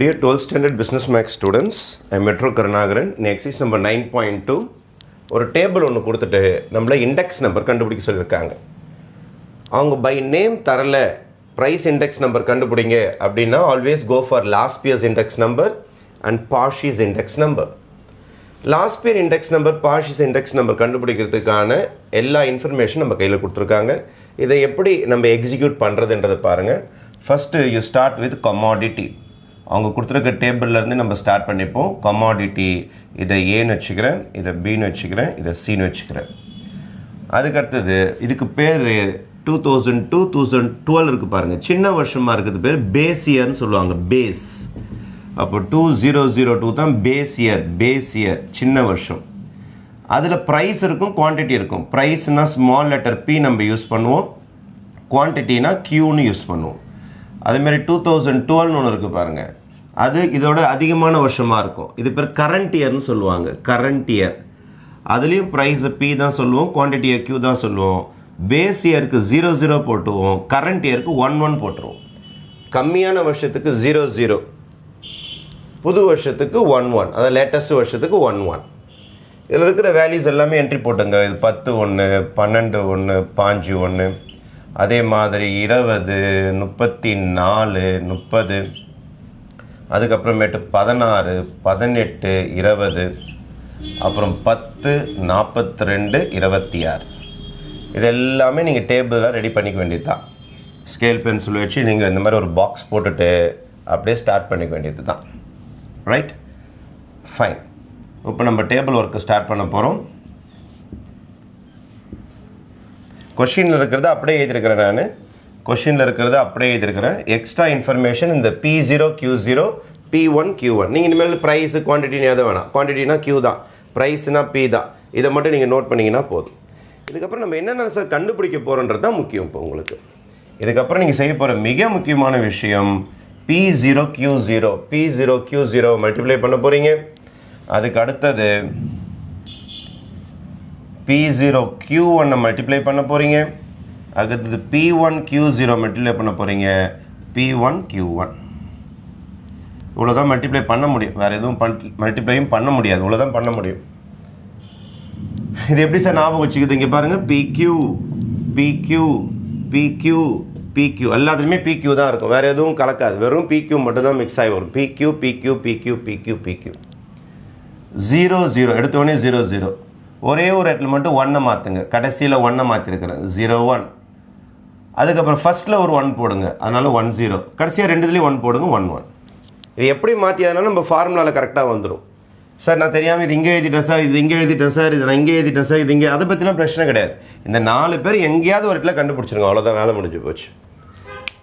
Dear 12th standard business max students, I am Metro Karnagaran. In exercise number 9.2 ஒரு table ஒன்று கொடுத்துட்டு நம்மள index number கண்டுபிடிக்க சொல்லியிருக்காங்க. அவங்க பை நேம் தரல ப்ரைஸ் இண்டெக்ஸ் நம்பர் கண்டுபிடிங்க அப்படின்னா always go for last year's index number and basis index number. Last year index number basis index number கண்டுபிடிக்கிறதுக்கான எல்லா இன்ஃபர்மேஷன் நம்ம கையில் கொடுத்துருக்காங்க. இதை எப்படி நம்ம எக்ஸிக்யூட் பண்ணுறதுன்றதை பாருங்கள். First you start with commodity. அவங்க கொடுத்துருக்க டேபிள்லேருந்து நம்ம ஸ்டார்ட் பண்ணிப்போம். கமாடிட்டி இதை ஏன்னு வச்சுக்கிறேன், இதை பின்னு வச்சுக்கிறேன், இதை சின்னு வச்சுக்கிறேன். அதுக்கடுத்தது இதுக்கு பேர் 2012 இருக்குது பாருங்கள், சின்ன வருஷமாக இருக்கிறது பேர் பேஸ் இயர்னு சொல்லுவாங்க. பேஸ் அப்போ 2002 தான் பேஸ் இயர் சின்ன வருஷம். அதில் ப்ரைஸ் இருக்கும், குவான்டிட்டி இருக்கும். ப்ரைஸ்னால் ஸ்மால் லெட்டர் பி நம்ம யூஸ் பண்ணுவோம், குவான்டிட்டினா க்யூன்னு யூஸ் பண்ணுவோம். அதுமாரி 2012 ஒன்று இருக்குது பாருங்கள், அது இதோட அதிகமான வருஷமாக இருக்கும். இது பேர் கரண்ட் இயர்னு சொல்லுவாங்க. கரண்ட் இயர் அதுலேயும் ப்ரைஸை பி தான் சொல்லுவோம், குவான்டிட்டியை க்யூ தான் சொல்லுவோம். பேஸ் இயருக்கு 00 போட்டுவோம், கரண்ட் இயருக்கு 11 போட்டுருவோம். கம்மியான வருஷத்துக்கு 00, புது வருஷத்துக்கு 11, அதாவது லேட்டஸ்ட் வருஷத்துக்கு 11. இதில் இருக்கிற வேல்யூஸ் எல்லாமே என்ட்ரி போட்டுங்க. இது 10 1, 12 1, 5 1, அதே மாதிரி 20, 34, 30, அதுக்கப்புறமேட்டு 16, 18, 20, அப்புறம் 10, 42, 26. இது எல்லாமே நீங்கள் டேபிளில் ரெடி பண்ணிக்க வேண்டியது தான். ஸ்கேல் பென்சில் வச்சு நீங்கள் இந்த மாதிரி ஒரு பாக்ஸ் போட்டுட்டு அப்படியே ஸ்டார்ட் பண்ணிக்க வேண்டியது தான். Right, fine. இப்போ நம்ம டேபிள் ஒர்க்கு ஸ்டார்ட் பண்ண போகிறோம். கொஷினில் இருக்கிறத அப்படியே எழுதியிருக்கிறேன். நான் கொஷினில் இருக்கிறத அப்படியே எழுதியிருக்கிறேன். எக்ஸ்ட்ரா இன்ஃபர்மேஷன் இந்த P0 Q0 P1 Q1. நீங்கள் இனிமேல் ப்ரைஸு குவான்டிட்டின்னு எதுவும் வேணாம். குவான்டிட்டினா Q தான், ப்ரைஸ்னா P தான். இதை மட்டும் நீங்கள் நோட் பண்ணிங்கன்னா போதும். இதுக்கப்புறம் நம்ம என்னென்ன சார் கண்டுபிடிக்க போகிறோன்றது தான் முக்கியம். இப்போ உங்களுக்கு இதுக்கப்புறம் நீங்கள் செய்ய போகிற மிக முக்கியமான விஷயம் P0 Q0 மல்டிப்ளை பண்ண போகிறீங்க. அதுக்கு அடுத்தது P0 Q1 மல்டிப்ளை பண்ண போகிறீங்க. அடுத்தது P1 Q0 மல்டிப்ளை பண்ண போகிறீங்க. P1 Q1. இவ்வளோதான் மல்டிப்ளை பண்ண முடியும், வேறு எதுவும் மல்டிப்ளையும் பண்ண முடியாது. இவ்வளோதான் பண்ண முடியும். இது எப்படி சார் ஞாபகம் வச்சுக்குது? இங்கே பாருங்கள், PQ எல்லாத்துலேயுமே PQ தான் இருக்கும், வேறு எதுவும் கலக்காது. வெறும் PQ மட்டும்தான் மிக்ஸ் ஆகி வரும். PQ 00 எடுத்தோடனே 00. ஒரே ஒரு இடத்துல மட்டும் 1 மாற்றுங்க. கடைசியில் 1 மாற்றிருக்கிறேன், 01. அதுக்கப்புறம் ஃபஸ்ட்டில் ஒரு 1 போடுங்க, அதனால் 10. கடைசியாக ரெண்டுத்துலேயும் 1 போடுங்க, 11. இது எப்படி மாற்றியாதுனாலும் நம்ம ஃபார்முலாவில் கரெக்டாக வந்துடும். சார் நான் தெரியாமல் இது இங்கே எழுதிட்டேன் சார், இது இங்கே எழுதிட்டேன் சார், இது நான் இங்கே எழுதிட்டேன் சார், இது இங்கே, அதை பற்றிலாம் பிரச்சனை கிடையாது. இந்த 4 பேர் எங்கேயாவது ஒரு இடத்துல கண்டுபிடிச்சிருங்க, அவ்வளோதான், வேலை முடிஞ்சு போச்சு.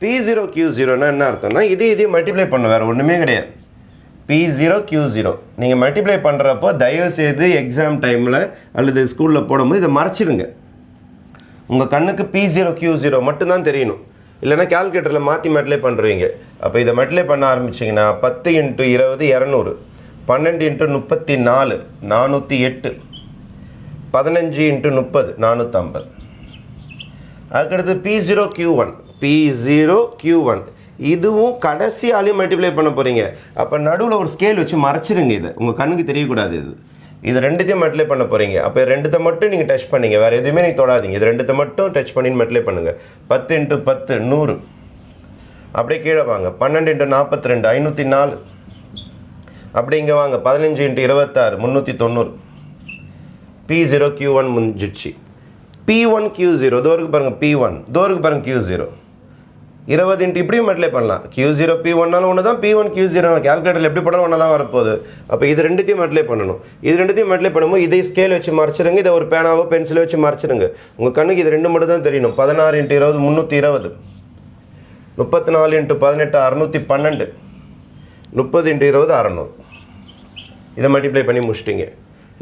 P0 Q0னா என்ன அர்த்தம்னா இதையும் மல்டிப்ளை பண்ண, வேறு ஒன்றுமே கிடையாது. P0 Q0 நீங்கள் மல்டிப்ளை பண்ணுறப்போ தயவுசெய்து எக்ஸாம் டைமில் அல்லது ஸ்கூலில் போடும்போது இதை மறைச்சிடுங்க. உங்கள் கண்ணுக்கு P0 Q0 மட்டும்தான் தெரியணும். இல்லைனா கால்குலேட்டரில் மாற்றி மல்டிப்ளை பண்ணுறீங்க. அப்போ இதை மல்டிப்ளை பண்ண ஆரம்பிச்சிங்கன்னா 10 × 20 200, 12 × 34 408, 15 × 30 450. அதுக்கடுத்து P0 Q1 இதுவும் கடைசி ஆளையும் மல்டிப்ளை பண்ண போகிறீங்க. அப்போ நடுவில் ஒரு ஸ்கேல் வச்சு மறைச்சிருங்க. இதை உங்கள் கண்ணுக்கு தெரியக்கூடாது. இது ரெண்டுத்தையும் மல்டிப்ளை பண்ண போகிறீங்க. அப்போ ரெண்டுத்தை மட்டும் நீங்கள் டச் பண்ணிங்க, வேறு எதுவுமே நீங்கள் தொடாதீங்க. இது ரெண்டுத்தை மட்டும் டச் பண்ணி மல்டிப்ளை பண்ணுங்கள். 10 × 10 100. அப்படியே கீழே வாங்க, 12 × 42 504. அப்படியே இங்கே வாங்க, 15 × 26 390. P0 Q1 முடிஞ்சிடுச்சு. P1 Q0 தோருக்கு பாருங்கள், P1 தோருக்கு பாருங்கள், Q0 20 × இப்படியும் மல்டிப்ளை பண்ணலாம். Q0 P1னாலும் ஒன்று தான், P1 Q0 கால்குலேட்டரில் எப்படி பண்ணாலும் ஒன்றா தான் வரப்போகுது. அப்போ இது ரெண்டுத்தையும் மல்டிப்ளை பண்ணணும். இது ரெண்டுத்தையும் மல்டிப்ளை பண்ணும்போது இதை ஸ்கேல் வச்சு மறைச்சிருங்க, இதை ஒரு பேனாவோ பென்சிலோ வச்சு மறைச்சிருங்க. உங்கள் கண்ணுக்கு இது 2 மட்டும் தான் தெரியணும். 16 × 20 320, 34 × 18 612, 30 × 20 600. இதை மல்டிப்ளை பண்ணி முடிச்சிட்டிங்க.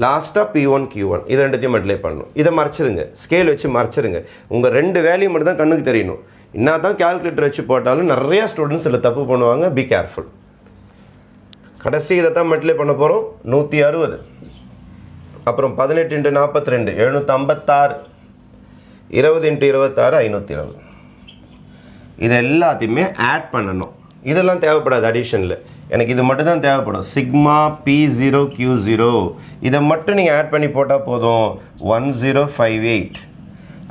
லாஸ்ட்டாக P1 Q1 இது ரெண்டுத்தையும் மல்டிப்ளை பண்ணணும். இதை மறைச்சிருங்க, ஸ்கேல் வச்சு மறைச்சிருங்க. உங்கள் 2 வேல்யூ மட்டும் தான் கண்ணுக்கு தெரியணும். என்ன தான் கால்குலேட்டர் வச்சு போட்டாலும் நிறையா ஸ்டூடெண்ட்ஸ் இதில் தப்பு பண்ணுவாங்க. Be careful. கடைசி இதை தான் மல்டிப்ளை பண்ண போகிறோம், 160. அப்புறம் 18 × 42 756, 20 × 26 520. இது எல்லாத்தையுமே ஆட் பண்ணணும். இதெல்லாம் தேவைப்படாது அடிஷனில். எனக்கு இது மட்டும் தான் தேவைப்படும். சிக்மா P0 Q0 இதை மட்டும் நீங்கள் ஆட் பண்ணி போட்டால் போதும் 1058.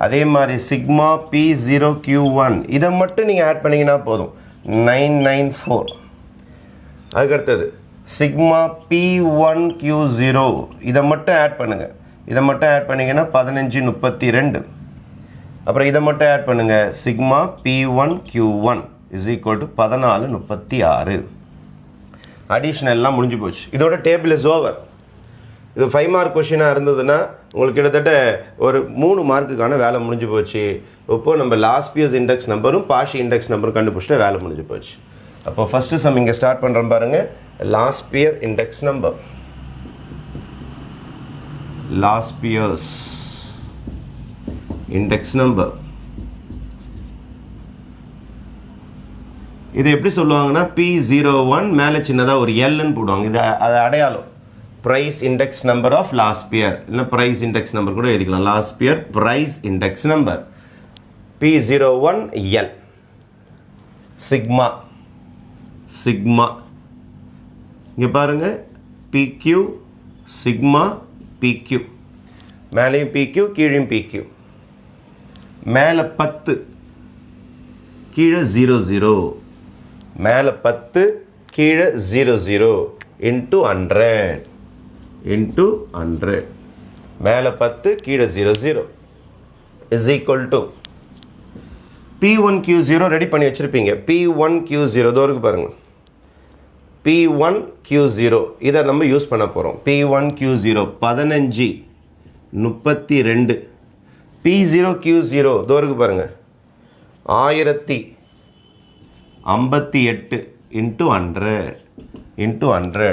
அதே மாதிரி சிக்மா P0 Q1 இதை மட்டும் நீங்கள் ஆட் பண்ணிங்கன்னா போதும் 994. அதுக்கடுத்தது சிக்மா P1 Q0 இதை மட்டும் ஆட் பண்ணுங்கள். இதை மட்டும் ஆட் பண்ணிங்கன்னா 1532. அப்புறம் இதை மட்டும் ஆட் பண்ணுங்கள். Sigma P1 Q1 is equal to 1436. Addition எல்லாம் முடிஞ்சு போச்சு. இதோட டேபிள் இஸ் ஓவர். இது 5 மார்க் கொஷினாக இருந்ததுன்னா உங்களுக்கு கிட்டத்தட்ட ஒரு 3 மார்க்குக்கான வேலை முடிஞ்சு போச்சு. இப்போது நம்ம லாஸ்ட் இயர்ஸ் இண்டெக்ஸ் நம்பரும் பாஷி இண்டெக்ஸ் நம்பரும் கண்டுபிடிச்சிட்டு வேலை முடிஞ்சு போச்சு. அப்போ ஃபஸ்ட்டு சம் இங்கே ஸ்டார்ட் பண்ணுறோம் பாருங்கள். Last year index number, last year's index number. இது எப்படி சொல்லுவாங்கன்னா P01 மேலே சின்னதாக ஒரு எல்லுன்னு போடுவாங்க. இது அது அடையாளம். Price index number of last year, இல்லை ப்ரைஸ் இண்டெக்ஸ் நம்பர் கூட எழுதிக்கலாம். Last year price index number P01 எல். சிக்மா சிக்மா இங்கே பாருங்கள் PQ சிக்மா PQ. மேலேயும் PQ கீழையும் PQ. மேலே 10 கீழே 00. மேலே 10 கீழே 00 இன்ட்டு 100 இன்ட்டு 100. மேலே 10 கீழே 00 is equal to P1 Q0 ready பண்ணி வச்சுருப்பீங்க. P1 Q0 தோருக்கு பாருங்கள். P1 Q0 இதை நம்ம யூஸ் பண்ண போகிறோம். P1 Q0 1532. P0 Q0 தோருக்கு பாருங்கள் 1058 இன்ட்டு 100 இன்ட்டு 100.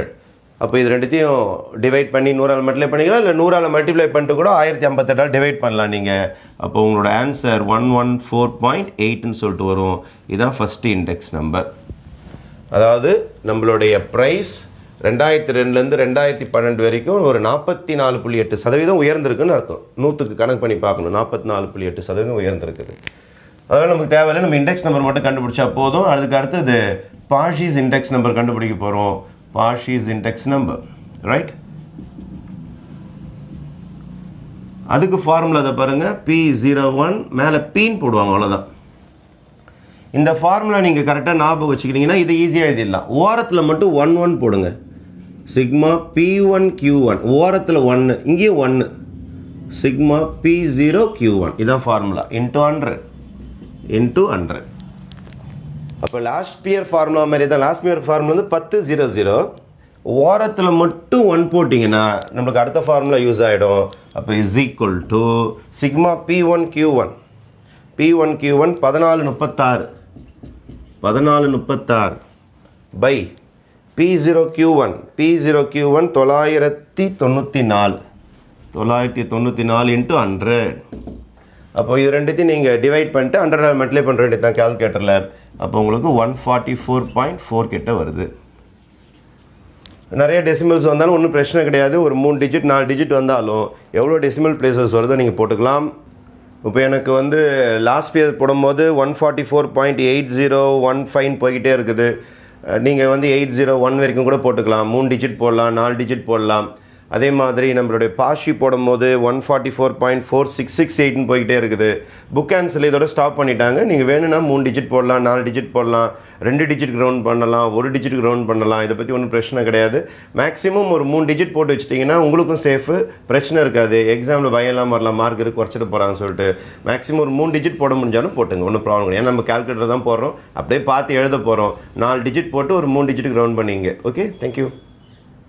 அப்போ இது ரெண்டுத்தையும் டிவைட் பண்ணி 100ஆல் மல்டிப்ளை பண்ணிக்கலாம், இல்லை 100ஆல் மல்டிப்ளை பண்ணிட்டு கூட 1058ஆல் டிவைட் பண்ணலாம் நீங்கள். அப்போ உங்களோட ஆன்சர் 114.8ன்னு சொல்லிட்டு வரும். இதுதான் ஃபஸ்ட்டு இண்டெக்ஸ் நம்பர். அதாவது நம்மளுடைய ப்ரைஸ் 2002லேருந்து 2012 வரைக்கும் ஒரு 44.8% உயர்ந்திருக்குன்னு அர்த்தம். 100க்கு கணக்கு பண்ணி பார்க்கணும். 44.8% உயர்ந்திருக்குது. அதனால் நமக்கு தேவையில்லை, நம்ம இண்டெக்ஸ் நம்பர் மட்டும் கண்டுபிடிச்சா போதும். அதுக்கு அடுத்தது பாஷிஸ் இண்டெக்ஸ் நம்பர் கண்டுபிடிக்க போகிறோம். Paasche's index number, right? அதுக்கு ஃபார்முலா அதை பாருங்கள். P01 மேலே பீன் போடுவாங்க, அவ்வளோதான். இந்த ஃபார்முலா நீங்கள் கரெக்டாக ஞாபகம் வச்சுக்கிட்டிங்கன்னா இதை ஈஸியாக எழுதிடலாம். ஓரத்தில் மட்டும் 11 போடுங்க. சிக்மா P1 Q1 ஓரத்தில் 1, இங்கேயும் 1. சிக்மா P0 Q1 இதுதான் ஃபார்முலா. Into 100 into 100. அப்போ லாஸ்ட் இயர் ஃபார்முலா மாதிரி தான். லாஸ்ட் இயர் ஃபார்முலா வந்து 1000. ஓரத்தில் மட்டும் 1 போட்டிங்கன்னா நம்மளுக்கு அடுத்த ஃபார்முலா யூஸ் ஆகிடும். அப்போ is equal to sigma P1 Q1 1436 by P0 Q1 994 into 100. அப்போ இது ரெண்டுத்தையும் நீங்கள் டிவைட் பண்ணிட்டு 100ஆல் மல்டிப்ளை பண்ணுற வேண்டியது தான் கால்குலேட்டரில். அப்போ உங்களுக்கு 144.4 கிட்ட வருது. நிறைய டெசிமல்ஸ் வந்தாலும் ஒன்றும் பிரச்சனை கிடையாது. ஒரு 3 டிஜிட் 4 டிஜிட் வந்தாலும் எவ்வளோ டெசிமல் பிளேசஸ் வருதோ நீங்கள் போட்டுக்கலாம். இப்போ எனக்கு வந்து லாஸ்ட் இயர் போடும்போது 144.8015 போய்கிட்டே இருக்குது. நீங்கள் வந்து 801 வரைக்கும் கூட போட்டுக்கலாம். 3 டிஜிட் போடலாம், 4 டிஜிட் போடலாம். அதே மாதிரி நம்மளுடைய பாஷி போடும்போது 144.4668 போய்கிட்டே இருக்குது. புக் கேன்சல் இதோட ஸ்டாப் பண்ணிட்டாங்க. நீங்கள் வேணும்னா 3 டிஜிட் போடலாம், 4 டிஜிட் போடலாம், 2 டிஜிட் ரவுண்ட் பண்ணலாம், 1 டிஜிட் ரவுண்ட் பண்ணலாம். இதை பற்றி ஒன்றும் பிரச்சனை கிடையாது. மேக்ஸிமம் ஒரு 3 டிஜிட் போட்டு வச்சிட்டிங்கன்னா உங்களுக்கும் சேஃபு, பிரச்சனை இருக்காது. எக்ஸாமில் பயம்லாம் வரலாம், மார்க் இருக்கு குறைச்சிட்டு போகிறாங்கன்னு சொல்லிட்டு மேக்ஸிமம் ஒரு 3 டிஜிட் போட முடிஞ்சாலும் போட்டுங்க, ஒன்றும் ப்ராப்ளம் கிடையாது. ஏன்னா நம்ம கால்குலேட்டர் தான் போடுறோம், அப்படியே பார்த்து எழுத போகிறோம். 4 டிஜிட் போட்டு ஒரு 3 டிஜிட்டுக்கு ரவுண்ட் பண்ணிங்க. Okay, thank you.